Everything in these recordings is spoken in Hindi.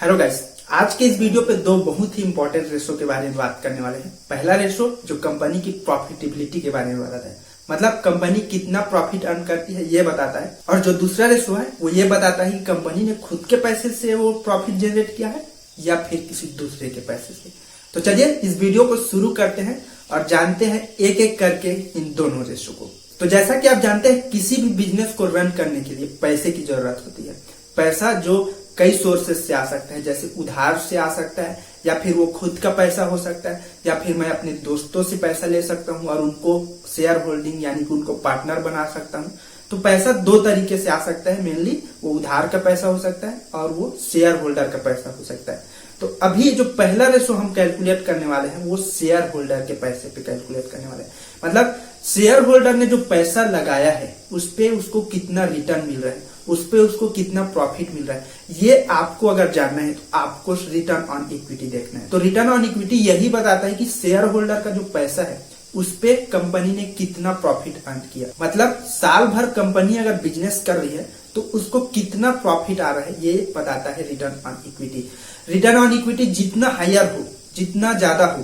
हेलो गाइस, आज के इस वीडियो पे दो बहुत ही इंपॉर्टेंट रेशो के बारे में बात करने वाले हैं। पहला रेशो जो कंपनी की प्रॉफिटेबिलिटी के बारे में बताता है, मतलब कंपनी कितना प्रॉफिट अर्न करती है ये बताता है। और जो दूसरा रेशो है वो ये बताता है कि कंपनी ने खुद के पैसे से वो प्रॉफिट जनरेट किया है या फिर किसी दूसरे के पैसे से। तो चलिए इस वीडियो को शुरू करते हैं और जानते हैं एक एक करके इन दोनों रेशो को। तो जैसा कि आप जानते हैं, किसी भी बिजनेस को रन करने के लिए पैसे की जरूरत होती है। पैसा जो कई सोर्सेस से आ सकता है, जैसे उधार से आ सकता है, या फिर वो खुद का पैसा हो सकता है, या फिर मैं अपने दोस्तों से पैसा ले सकता हूँ और उनको शेयर होल्डिंग यानी कि उनको पार्टनर बना सकता हूँ। तो पैसा दो तरीके से आ सकता है, मेनली वो उधार का पैसा हो सकता है और वो शेयर होल्डर का पैसा हो सकता है। तो अभी जो पहला रेशो हम कैलकुलेट करने वाले हैं वो शेयर होल्डर के पैसे पे कैलकुलेट करने वाले हैं। मतलब शेयर होल्डर ने जो पैसा लगाया है उस पे उसको कितना रिटर्न मिल रहा है, उस पे उसको कितना प्रॉफिट मिल रहा है, ये आपको अगर जानना है तो आपको रिटर्न ऑन इक्विटी देखना है। तो रिटर्न ऑन इक्विटी यही बताता है कि शेयर होल्डर का जो पैसा है उस पे कंपनी ने कितना प्रॉफिट अर्न किया। मतलब साल भर कंपनी अगर बिजनेस कर रही है तो उसको कितना प्रॉफिट आ रहा है ये बताता है return on equity. Return on equity जितना हायर हो, जितना ज्यादा हो,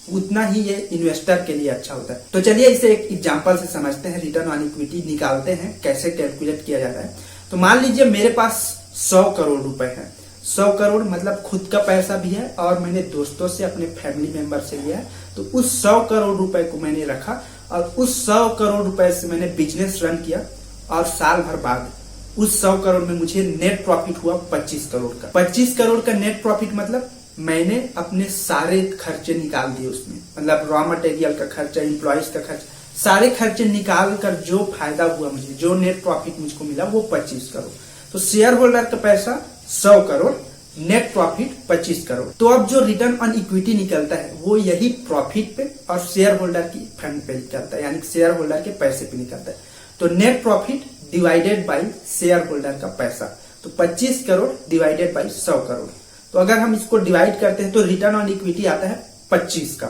उतना ही ये इन्वेस्टर के लिए अच्छा होता है। तो चलिए इसे एक एग्जांपल से समझते हैं, रिटर्न ऑन इक्विटी निकालते हैं कैसे कैलकुलेट किया जाता है। तो मान लीजिए मेरे पास 100 करोड़ रुपए है। 100 करोड़ मतलब खुद का पैसा भी है और मैंने दोस्तों से, अपने फैमिली मेंबर से लिया है। तो उस 100 करोड़ रुपए को मैंने रखा और उस 100 करोड़ रुपए से मैंने बिजनेस रन किया और साल भर बाद उस 100 करोड़ में मुझे नेट प्रॉफिट हुआ 25 करोड़ का। 25 करोड़ का नेट प्रॉफिट मतलब मैंने अपने सारे खर्चे निकाल दिए उसमें, मतलब रॉ मटेरियल का खर्चा, एम्प्लॉइज का खर्चा, सारे खर्चे निकाल कर जो फायदा हुआ मुझे, जो नेट प्रॉफिट मुझको मिला वो 25 करोड़। तो शेयर होल्डर का पैसा 100 करोड़, नेट प्रॉफिट 25 करोड़। तो अब जो रिटर्न ऑन इक्विटी निकलता है वो यही प्रॉफिट पे और शेयर होल्डर की फंड पे निकलता है, यानी शेयर होल्डर के पैसे पे निकलता है। तो net profit divided by share holder का पैसा, तो 25 करोड़ डिवाइडेड बाई 100 करोड़। तो अगर हम इसको डिवाइड करते हैं तो रिटर्न ऑन इक्विटी आता है 25 का।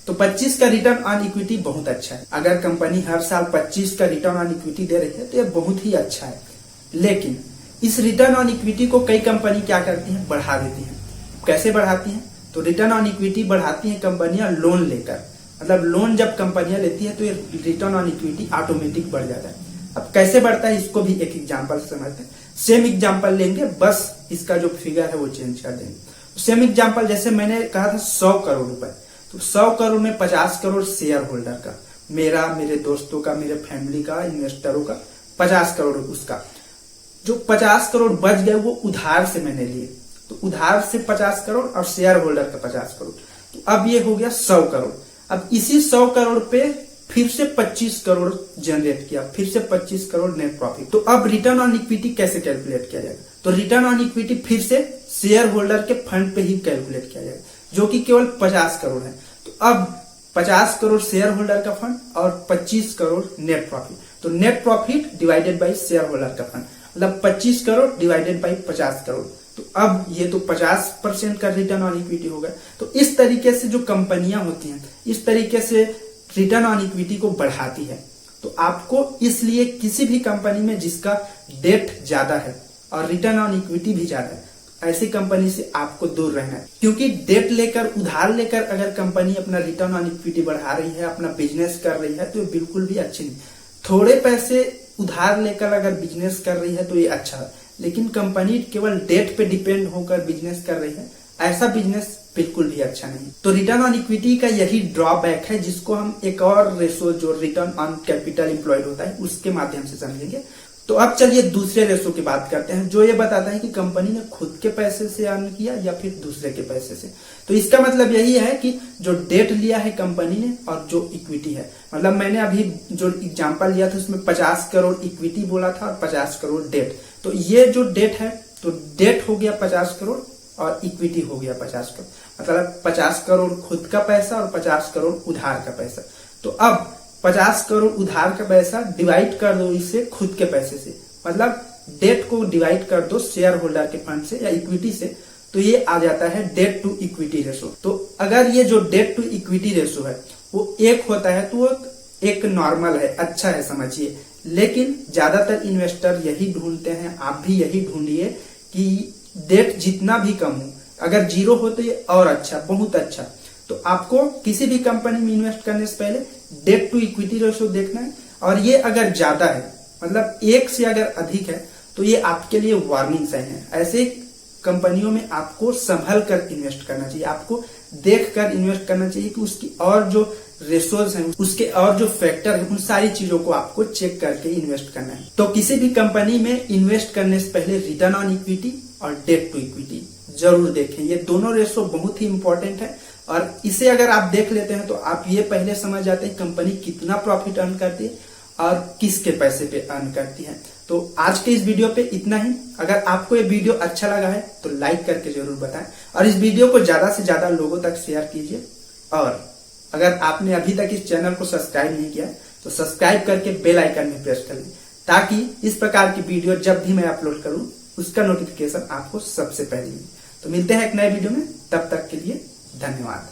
तो 25 का रिटर्न ऑन इक्विटी बहुत अच्छा है। अगर कंपनी हर साल 25 का रिटर्न ऑन इक्विटी दे रही है तो ये बहुत ही अच्छा है। लेकिन इस रिटर्न ऑन इक्विटी को कई कंपनी क्या करती है, बढ़ा देती है। कैसे बढ़ाती है? तो रिटर्न ऑन इक्विटी बढ़ाती है कंपनियां लोन लेकर। मतलब लोन जब कंपनियां लेती है तो ये रिटर्न ऑन इक्विटी ऑटोमेटिक बढ़ जाता है। अब कैसे बढ़ता है इसको भी एक एग्जांपल से समझते हैं। सेम एग्जांपल लेंगे, बस इसका जो फिगर है वो चेंज कर देंगे। सेम एग्जांपल, जैसे मैंने कहा था 100 करोड़ रुपए, तो 100 करोड़ में 50 करोड़ शेयर होल्डर का, मेरा, मेरे दोस्तों का, मेरे फैमिली का, इन्वेस्टरों का 50 करोड़ उसका। जो 50 करोड़ बच गए वो उधार से मैंने लिए, तो उधार से 50 करोड़ और शेयर होल्डर का 50 करोड़। तो अब ये हो गया 100 करोड़। अब इसी 100 करोड़ पे फिर से 25 करोड़ जनरेट किया, फिर से 25 करोड़ नेट प्रॉफिट। तो अब रिटर्न ऑन इक्विटी कैसे कैलकुलेट किया जाएगा? तो रिटर्न ऑन इक्विटी फिर से शेयर होल्डर के फंड पे ही कैलकुलेट किया जाएगा, जो कि केवल 50 करोड़ है। तो अब 50 करोड़ शेयर होल्डर का फंड और 25 करोड़ नेट प्रॉफिट। तो net profit divided by share holder का फंड, मतलब 25 करोड़ डिवाइडेड बाई 50 करोड़। तो अब ये तो 50% का रिटर्न ऑन इक्विटी होगा। तो इस तरीके से जो कंपनियां होती हैं, इस तरीके से रिटर्न ऑन इक्विटी को बढ़ाती है। तो आपको इसलिए किसी भी कंपनी में जिसका डेट ज्यादा है और रिटर्न ऑन इक्विटी भी ज्यादा है, ऐसी कंपनी से आपको दूर रहना है। क्योंकि डेट लेकर, उधार लेकर अगर कंपनी अपना रिटर्न ऑन इक्विटी बढ़ा रही है, अपना बिजनेस कर रही है, तो बिल्कुल भी अच्छी नहीं। थोड़े पैसे उधार लेकर अगर बिजनेस कर रही है तो ये अच्छा है, लेकिन कंपनी केवल डेट पे डिपेंड होकर बिजनेस कर रही है, ऐसा बिजनेस बिल्कुल भी अच्छा नहीं। तो रिटर्न ऑन इक्विटी का यही ड्रॉबैक है, जिसको हम एक और रेशो जो रिटर्न ऑन कैपिटल एम्प्लॉयड होता है उसके माध्यम से समझेंगे। तो अब चलिए दूसरे रेशो की बात करते हैं, जो ये बताता है कि कंपनी ने खुद के पैसे से अर्न किया या फिर दूसरे के पैसे से। तो इसका मतलब यही है कि जो डेट लिया है कंपनी ने और जो इक्विटी है, मतलब मैंने अभी जो एग्जांपल लिया था उसमें 50 करोड़ इक्विटी बोला था और 50 करोड़ डेट। तो ये जो डेट है, तो डेट हो गया 50 करोड़ और इक्विटी हो गया 50 करोड़, मतलब 50 करोड़ खुद का पैसा और 50 करोड़ उधार का पैसा। तो अब 50 करोड़ उधार का पैसा डिवाइड कर दो इसे खुद के पैसे से, मतलब डेट को डिवाइड कर दो शेयर होल्डर के फंड से या इक्विटी से, तो ये आ जाता है डेट टू इक्विटी रेशो। तो अगर ये जो डेट टू इक्विटी रेशो है वो 1 होता है तो वो एक नॉर्मल है, अच्छा है समझिए। लेकिन ज्यादातर इन्वेस्टर यही ढूंढते हैं, आप भी यही ढूंढिए कि डेट जितना भी कम हो, अगर जीरो हो तो ये और अच्छा, बहुत अच्छा। तो आपको किसी भी कंपनी में इन्वेस्ट करने से पहले डेट टू इक्विटी रेशो देखना है, और ये अगर ज्यादा है, मतलब 1 से अगर अधिक है, तो ये आपके लिए वार्निंग साइन है। ऐसे कंपनियों में आपको संभल कर इन्वेस्ट करना चाहिए, आपको देख कर इन्वेस्ट करना चाहिए कि उसकी और जो रेशोज हैं, उसके और जो फैक्टर है, उन सारी चीजों को आपको चेक करके इन्वेस्ट करना है। तो किसी भी कंपनी में इन्वेस्ट करने से पहले रिटर्न ऑन इक्विटी और डेट टू इक्विटी जरूर देखें। ये दोनों रेशो बहुत ही इंपॉर्टेंट है, और इसे अगर आप देख लेते हैं तो आप ये पहले समझ जाते हैं कंपनी कितना प्रॉफिट अर्न करती है और किसके पैसे पे अर्न करती है। तो आज के इस वीडियो पे इतना ही। अगर आपको ये वीडियो अच्छा लगा है तो लाइक करके जरूर बताएं, और इस वीडियो को ज्यादा से ज्यादा लोगों तक शेयर कीजिए। और अगर आपने अभी तक इस चैनल को सब्सक्राइब नहीं किया तो सब्सक्राइब करके बेल आइकन में प्रेस कर लें, ताकि इस प्रकार की वीडियो जब भी मैं अपलोड करूं उसका नोटिफिकेशन आपको सबसे पहले मिले। तो मिलते हैं एक नए वीडियो में, तब तक के लिए धन्यवाद।